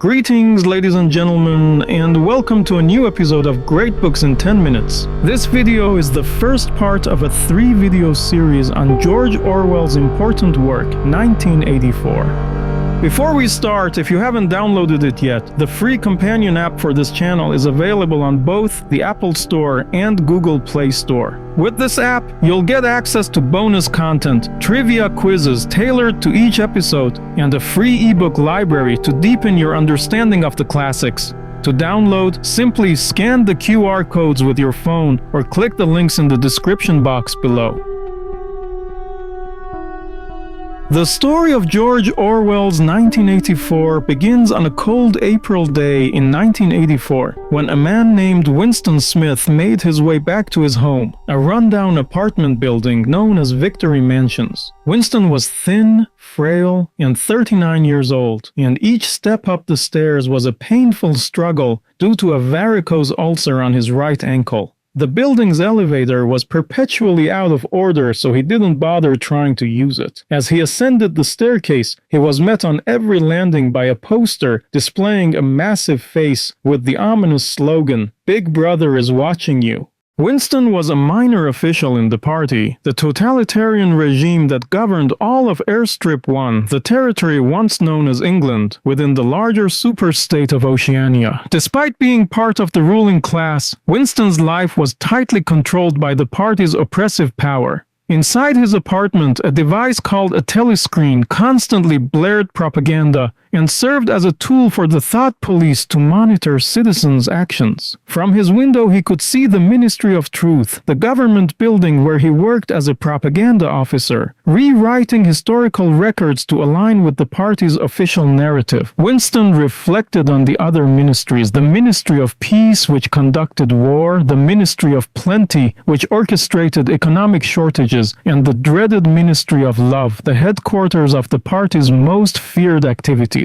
Greetings, ladies and gentlemen, and welcome to a new episode of Great Books in 10 Minutes. This video is the first part of a 3-video series on George Orwell's important work, 1984. Before we start, if you haven't downloaded it yet, the free companion app for this channel is available on both the Apple Store and Google Play Store. With this app, you'll get access to bonus content, trivia quizzes tailored to each episode, and a free ebook library to deepen your understanding of the classics. To download, simply scan the QR codes with your phone or click the links in the description box below. The story of George Orwell's 1984 begins on a cold April day in 1984, when a man named Winston Smith made his way back to his home, a rundown apartment building known as Victory Mansions. Winston was thin, frail, and 39 years old, and each step up the stairs was a painful struggle due to a varicose ulcer on his right ankle. The building's elevator was perpetually out of order, so he didn't bother trying to use it. As he ascended the staircase, he was met on every landing by a poster displaying a massive face with the ominous slogan, "Big Brother is watching you." Winston was a minor official in the party, the totalitarian regime that governed all of Airstrip 1, the territory once known as England, within the larger superstate of Oceania. Despite being part of the ruling class, Winston's life was tightly controlled by the party's oppressive power. Inside his apartment, a device called a telescreen constantly blared propaganda and served as a tool for the thought police to monitor citizens' actions. From his window he could see the Ministry of Truth, the government building where he worked as a propaganda officer, rewriting historical records to align with the party's official narrative. Winston reflected on the other ministries, the Ministry of Peace, which conducted war, the Ministry of Plenty, which orchestrated economic shortages, and the dreaded Ministry of Love, the headquarters of the party's most feared activities.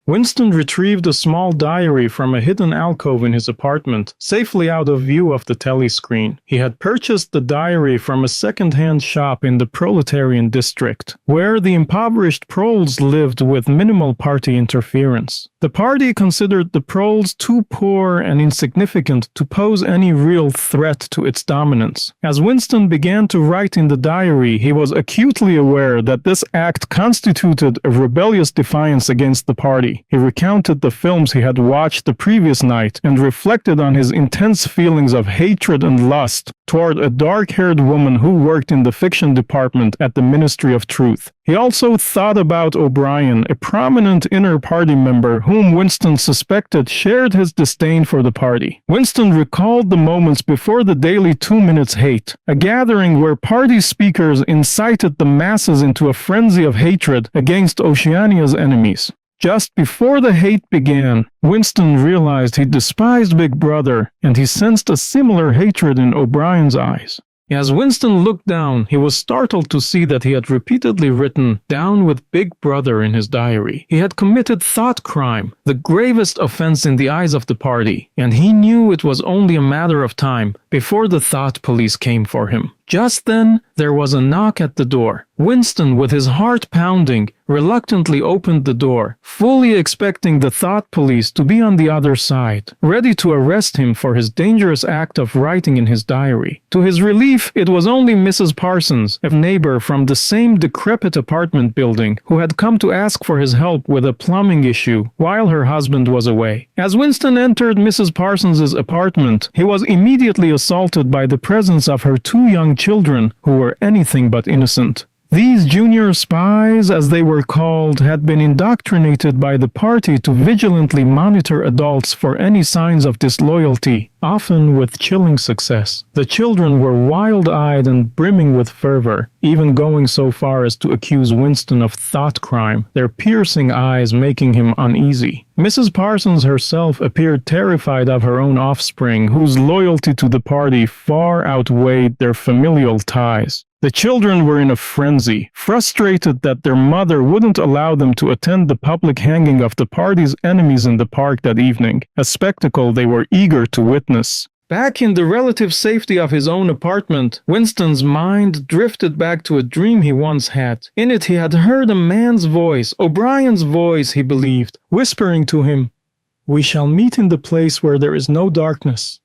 Winston retrieved a small diary from a hidden alcove in his apartment, safely out of view of the telescreen. He had purchased the diary from a second-hand shop in the proletarian district, where the impoverished proles lived with minimal party interference. The party considered the proles too poor and insignificant to pose any real threat to its dominance. As Winston began to write in the diary, he was acutely aware that this act constituted a rebellious defiance against the party. He recounted the films he had watched the previous night and reflected on his intense feelings of hatred and lust toward a dark-haired woman who worked in the fiction department at the Ministry of Truth. He also thought about O'Brien, a prominent inner party member whom Winston suspected shared his disdain for the party. Winston recalled the moments before the daily 2 Minutes Hate, a gathering where party speakers incited the masses into a frenzy of hatred against Oceania's enemies. Just before the hate began, Winston realized he despised Big Brother, and he sensed a similar hatred in O'Brien's eyes. As Winston looked down, he was startled to see that he had repeatedly written "Down with Big Brother" in his diary. He had committed thought crime, the gravest offense in the eyes of the party, and he knew it was only a matter of time before the thought police came for him. Just then, there was a knock at the door. Winston, with his heart pounding, reluctantly opened the door, fully expecting the thought police to be on the other side, ready to arrest him for his dangerous act of writing in his diary. To his relief, it was only Mrs. Parsons, a neighbor from the same decrepit apartment building, who had come to ask for his help with a plumbing issue while her husband was away. As Winston entered Mrs. Parsons's apartment, he was immediately assaulted by the presence of her 2 young children who were anything but innocent. These junior spies, as they were called, had been indoctrinated by the party to vigilantly monitor adults for any signs of disloyalty, often with chilling success. The children were wild-eyed and brimming with fervor, even going so far as to accuse Winston of thought crime, their piercing eyes making him uneasy. Mrs. Parsons herself appeared terrified of her own offspring, whose loyalty to the party far outweighed their familial ties. The children were in a frenzy, frustrated that their mother wouldn't allow them to attend the public hanging of the party's enemies in the park that evening, a spectacle they were eager to witness. Back in the relative safety of his own apartment, Winston's mind drifted back to a dream he once had. In it he had heard a man's voice, O'Brien's voice, he believed, whispering to him, "We shall meet in the place where there is no darkness."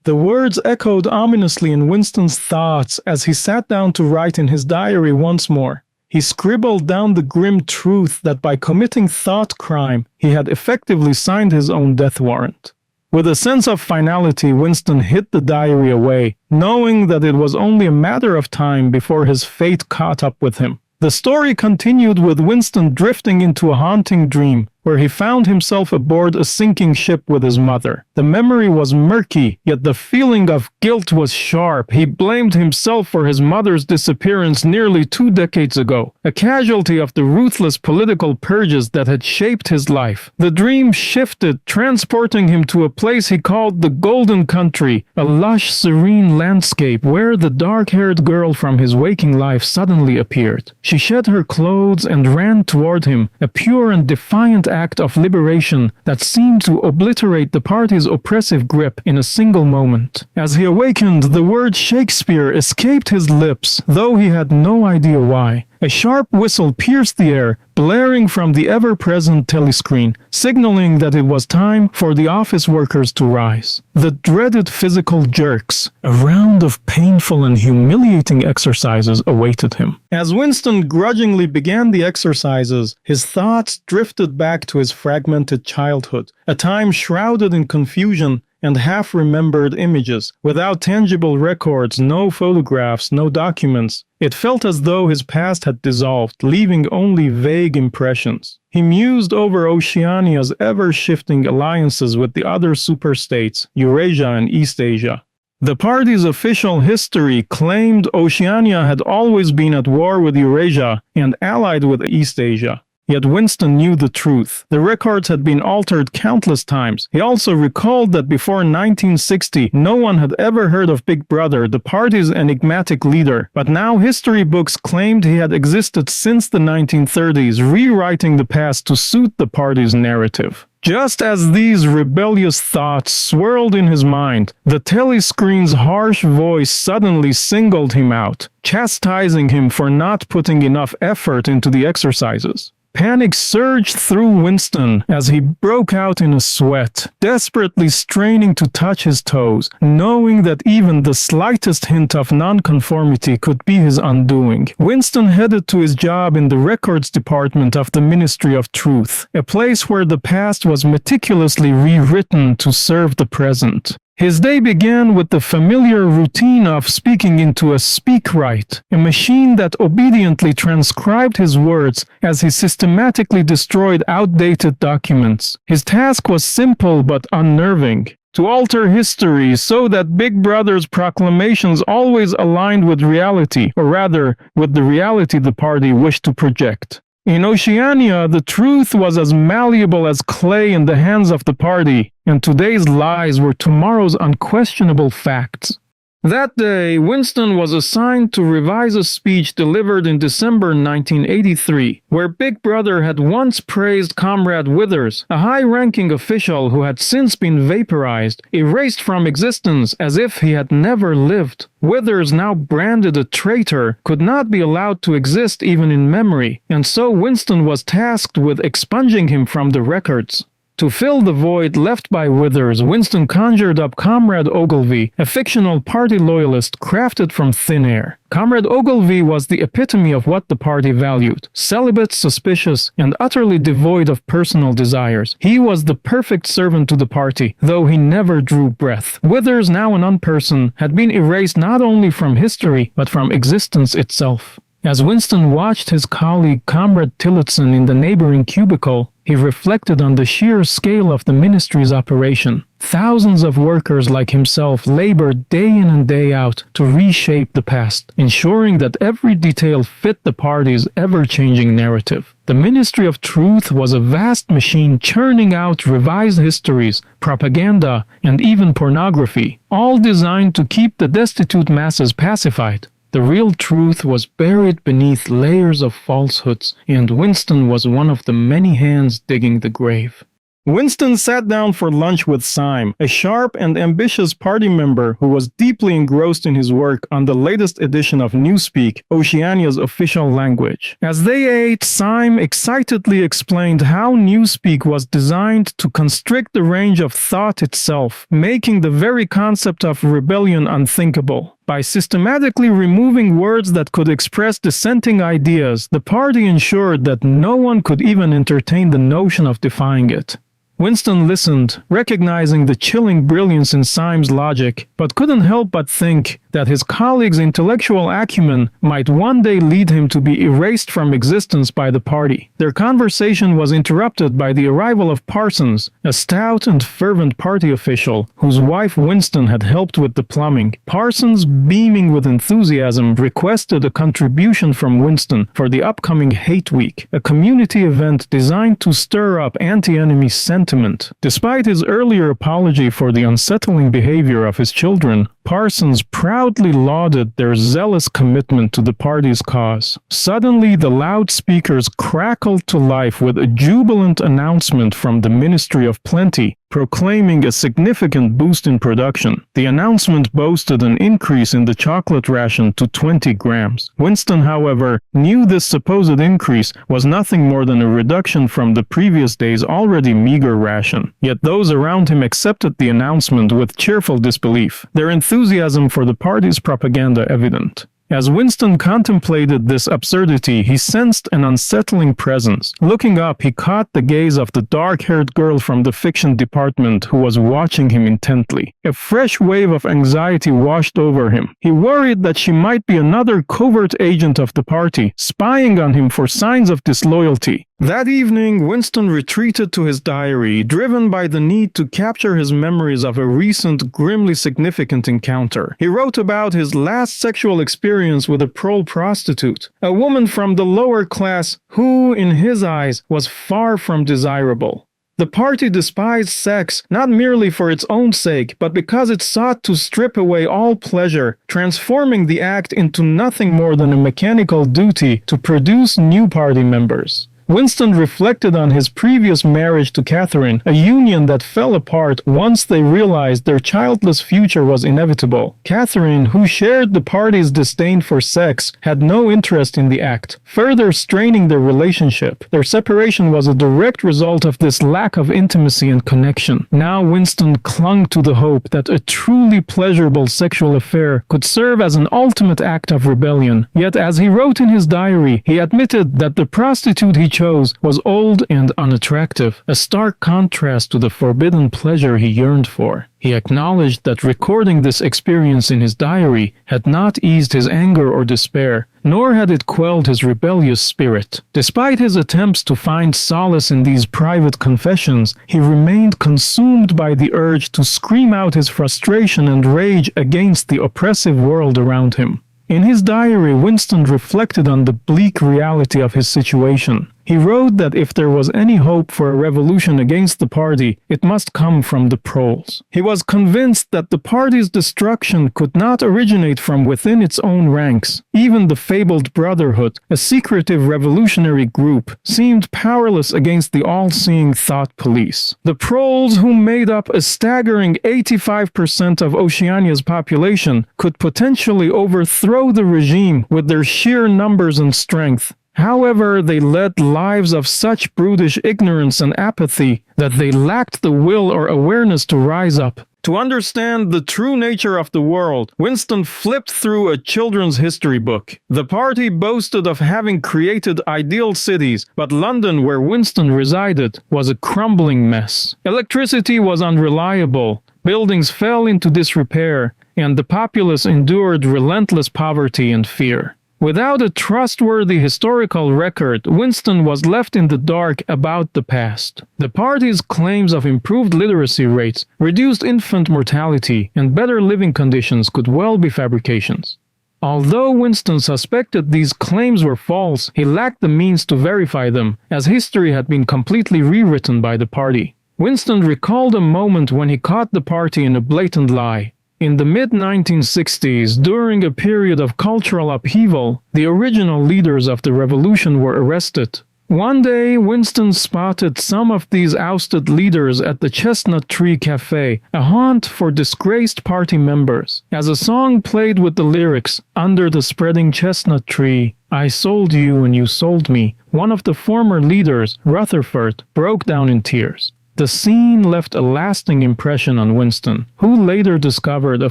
The words echoed ominously in Winston's thoughts as he sat down to write in his diary once more. He scribbled down the grim truth that by committing thought crime, he had effectively signed his own death warrant. With a sense of finality, Winston hid the diary away, knowing that it was only a matter of time before his fate caught up with him. The story continued with Winston drifting into a haunting dream, where he found himself aboard a sinking ship with his mother. The memory was murky, yet the feeling of guilt was sharp. He blamed himself for his mother's disappearance nearly 2 decades ago, a casualty of the ruthless political purges that had shaped his life. The dream shifted, transporting him to a place he called the Golden Country, a lush, serene landscape where the dark-haired girl from his waking life suddenly appeared. She shed her clothes and ran toward him, a pure and defiant act of liberation that seemed to obliterate the party's oppressive grip in a single moment. As he awakened, the word Shakespeare escaped his lips, though he had no idea why. A sharp whistle pierced the air, blaring from the ever-present telescreen, signaling that it was time for the office workers to rise. The dreaded physical jerks, a round of painful and humiliating exercises awaited him. As Winston grudgingly began the exercises, his thoughts drifted back to his fragmented childhood, a time shrouded in confusion and half-remembered images. Without tangible records, no photographs, no documents, it felt as though his past had dissolved, leaving only vague impressions. He mused over Oceania's ever-shifting alliances with the other superstates, Eurasia and East Asia. The party's official history claimed Oceania had always been at war with Eurasia and allied with East Asia. Yet Winston knew the truth. The records had been altered countless times. He also recalled that before 1960, no one had ever heard of Big Brother, the party's enigmatic leader. But now history books claimed he had existed since the 1930s, rewriting the past to suit the party's narrative. Just as these rebellious thoughts swirled in his mind, the telescreen's harsh voice suddenly singled him out, chastising him for not putting enough effort into the exercises. Panic surged through Winston as he broke out in a sweat, desperately straining to touch his toes, knowing that even the slightest hint of nonconformity could be his undoing. Winston headed to his job in the records department of the Ministry of Truth, a place where the past was meticulously rewritten to serve the present. His day began with the familiar routine of speaking into a speakwrite, a machine that obediently transcribed his words as he systematically destroyed outdated documents. His task was simple but unnerving: to alter history so that Big Brother's proclamations always aligned with reality, or rather, with the reality the party wished to project. In Oceania, the truth was as malleable as clay in the hands of the party, and today's lies were tomorrow's unquestionable facts. That day, Winston was assigned to revise a speech delivered in December 1983, where Big Brother had once praised Comrade Withers, a high-ranking official who had since been vaporized, erased from existence as if he had never lived. Withers, now branded a traitor, could not be allowed to exist even in memory, and so Winston was tasked with expunging him from the records. To fill the void left by Withers, Winston conjured up Comrade Ogilvy, a fictional party loyalist crafted from thin air. Comrade Ogilvy was the epitome of what the party valued: celibate, suspicious, and utterly devoid of personal desires. He was the perfect servant to the party, though he never drew breath. Withers, now an unperson, had been erased not only from history, but from existence itself. As Winston watched his colleague Comrade Tillotson in the neighboring cubicle, he reflected on the sheer scale of the ministry's operation. Thousands of workers like himself labored day in and day out to reshape the past, ensuring that every detail fit the party's ever-changing narrative. The Ministry of Truth was a vast machine churning out revised histories, propaganda, and even pornography, all designed to keep the destitute masses pacified. The real truth was buried beneath layers of falsehoods, and Winston was one of the many hands digging the grave. Winston sat down for lunch with Syme, a sharp and ambitious party member who was deeply engrossed in his work on the latest edition of Newspeak, Oceania's official language. As they ate, Syme excitedly explained how Newspeak was designed to constrict the range of thought itself, making the very concept of rebellion unthinkable. By systematically removing words that could express dissenting ideas, the party ensured that no one could even entertain the notion of defying it. Winston listened, recognizing the chilling brilliance in Syme's logic, but couldn't help but think that his colleague's intellectual acumen might one day lead him to be erased from existence by the party. Their conversation was interrupted by the arrival of Parsons, a stout and fervent party official whose wife Winston had helped with the plumbing. Parsons, beaming with enthusiasm, requested a contribution from Winston for the upcoming Hate Week, a community event designed to stir up anti-enemy sentiment. Despite his earlier apology for the unsettling behavior of his children, Parsons proudly lauded their zealous commitment to the party's cause. Suddenly, the loudspeakers crackled to life with a jubilant announcement from the Ministry of Plenty, proclaiming a significant boost in production. The announcement boasted an increase in the chocolate ration to 20 grams. Winston, however, knew this supposed increase was nothing more than a reduction from the previous day's already meager ration. Yet those around him accepted the announcement with cheerful disbelief, their enthusiasm for the party's propaganda evident. As Winston contemplated this absurdity, he sensed an unsettling presence. Looking up, he caught the gaze of the dark-haired girl from the fiction department who was watching him intently. A fresh wave of anxiety washed over him. He worried that she might be another covert agent of the party, spying on him for signs of disloyalty. That evening, Winston retreated to his diary, driven by the need to capture his memories of a recent, grimly significant encounter. He wrote about his last sexual experience with a prole prostitute, a woman from the lower class who, in his eyes, was far from desirable. The party despised sex not merely for its own sake, but because it sought to strip away all pleasure, transforming the act into nothing more than a mechanical duty to produce new party members. Winston reflected on his previous marriage to Catherine, a union that fell apart once they realized their childless future was inevitable. Catherine, who shared the party's disdain for sex, had no interest in the act, further straining their relationship. Their separation was a direct result of this lack of intimacy and connection. Now Winston clung to the hope that a truly pleasurable sexual affair could serve as an ultimate act of rebellion. Yet as he wrote in his diary, he admitted that the prostitute he chose was old and unattractive, a stark contrast to the forbidden pleasure he yearned for. He acknowledged that recording this experience in his diary had not eased his anger or despair, nor had it quelled his rebellious spirit. Despite his attempts to find solace in these private confessions, he remained consumed by the urge to scream out his frustration and rage against the oppressive world around him. In his diary, Winston reflected on the bleak reality of his situation. He wrote that if there was any hope for a revolution against the party, it must come from the proles. He was convinced that the party's destruction could not originate from within its own ranks. Even the fabled Brotherhood, a secretive revolutionary group, seemed powerless against the all-seeing thought police. The proles, who made up a staggering 85% of Oceania's population, could potentially overthrow the regime with their sheer numbers and strength. However, they led lives of such brutish ignorance and apathy that they lacked the will or awareness to rise up. To understand the true nature of the world, Winston flipped through a children's history book. The party boasted of having created ideal cities, but London, where Winston resided, was a crumbling mess. Electricity was unreliable, buildings fell into disrepair, and the populace endured relentless poverty and fear. Without a trustworthy historical record, Winston was left in the dark about the past. The party's claims of improved literacy rates, reduced infant mortality, and better living conditions could well be fabrications. Although Winston suspected these claims were false, he lacked the means to verify them, as history had been completely rewritten by the party. Winston recalled a moment when he caught the party in a blatant lie. In the mid-1960s, during a period of cultural upheaval, the original leaders of the revolution were arrested. One day, Winston spotted some of these ousted leaders at the Chestnut Tree Cafe, a haunt for disgraced party members. As a song played with the lyrics, "Under the spreading chestnut tree, I sold you and you sold me," one of the former leaders, Rutherford, broke down in tears. The scene left a lasting impression on Winston, who later discovered a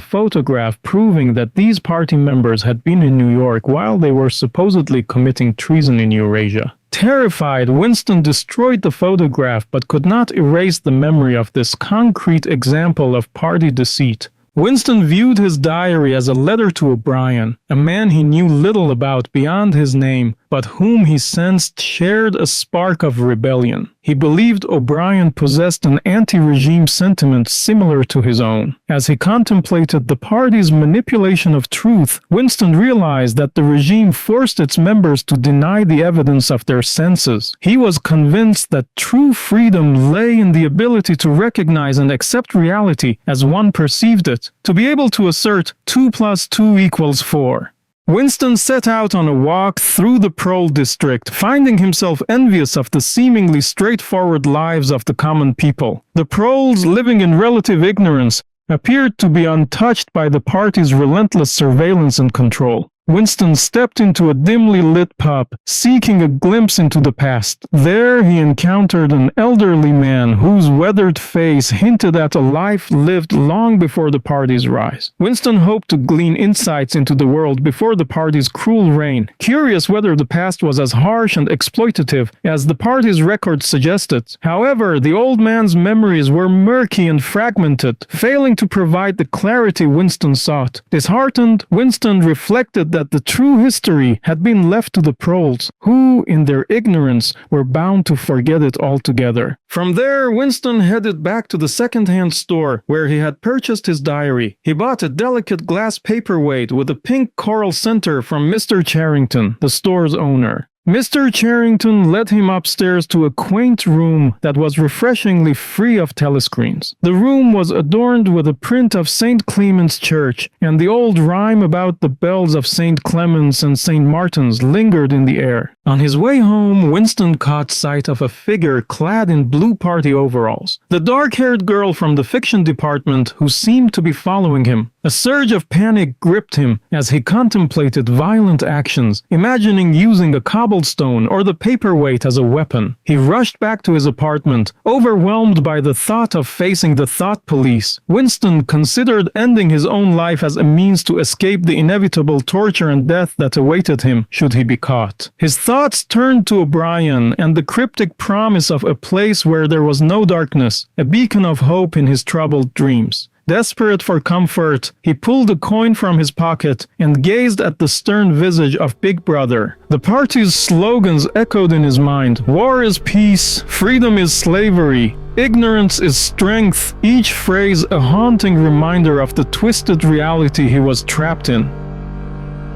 photograph proving that these party members had been in New York while they were supposedly committing treason in Eurasia. Terrified, Winston destroyed the photograph but could not erase the memory of this concrete example of party deceit. Winston viewed his diary as a letter to O'Brien, a man he knew little about beyond his name, but whom he sensed shared a spark of rebellion. He believed O'Brien possessed an anti-regime sentiment similar to his own. As he contemplated the party's manipulation of truth, Winston realized that the regime forced its members to deny the evidence of their senses. He was convinced that true freedom lay in the ability to recognize and accept reality as one perceived it, to be able to assert 2 + 2 = 4. Winston set out on a walk through the Prole district, finding himself envious of the seemingly straightforward lives of the common people. The Proles, living in relative ignorance, appeared to be untouched by the party's relentless surveillance and control. Winston stepped into a dimly lit pub, seeking a glimpse into the past. There he encountered an elderly man whose weathered face hinted at a life lived long before the party's rise. Winston hoped to glean insights into the world before the party's cruel reign, curious whether the past was as harsh and exploitative as the party's records suggested. However, the old man's memories were murky and fragmented, failing to provide the clarity Winston sought. Disheartened, Winston reflected that the true history had been left to the Proles, who, in their ignorance, were bound to forget it altogether. From there, Winston headed back to the second-hand store where he had purchased his diary. He bought a delicate glass paperweight with a pink coral center from Mr. Charrington, the store's owner. Mr. Charrington led him upstairs to a quaint room that was refreshingly free of telescreens. The room was adorned with a print of St. Clement's Church, and the old rhyme about the bells of St. Clement's and St. Martin's lingered in the air. On his way home, Winston caught sight of a figure clad in blue party overalls, the dark-haired girl from the fiction department who seemed to be following him. A surge of panic gripped him as he contemplated violent actions, imagining using a cobblestone or the paperweight as a weapon. He rushed back to his apartment, overwhelmed by the thought of facing the thought police. Winston considered ending his own life as a means to escape the inevitable torture and death that awaited him should he be caught. His thoughts turned to O'Brien and the cryptic promise of a place where there was no darkness, a beacon of hope in his troubled dreams. Desperate for comfort, he pulled a coin from his pocket and gazed at the stern visage of Big Brother. The party's slogans echoed in his mind: "War is peace, freedom is slavery, ignorance is strength," each phrase a haunting reminder of the twisted reality he was trapped in.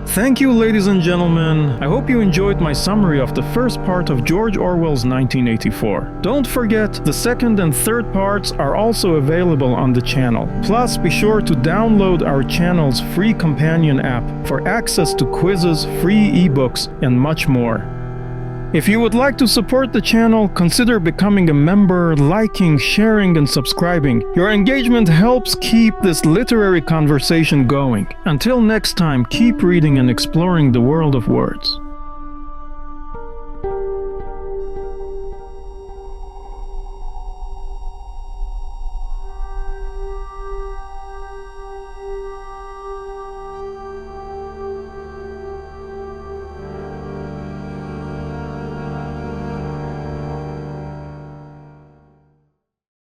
Thank you, ladies and gentlemen. I hope you enjoyed my summary of the first part of George Orwell's 1984. Don't forget, the second and third parts are also available on the channel. Plus, be sure to download our channel's free companion app for access to quizzes, free ebooks, and much more. If you would like to support the channel, consider becoming a member, liking, sharing, and subscribing. Your engagement helps keep this literary conversation going. Until next time, keep reading and exploring the world of words.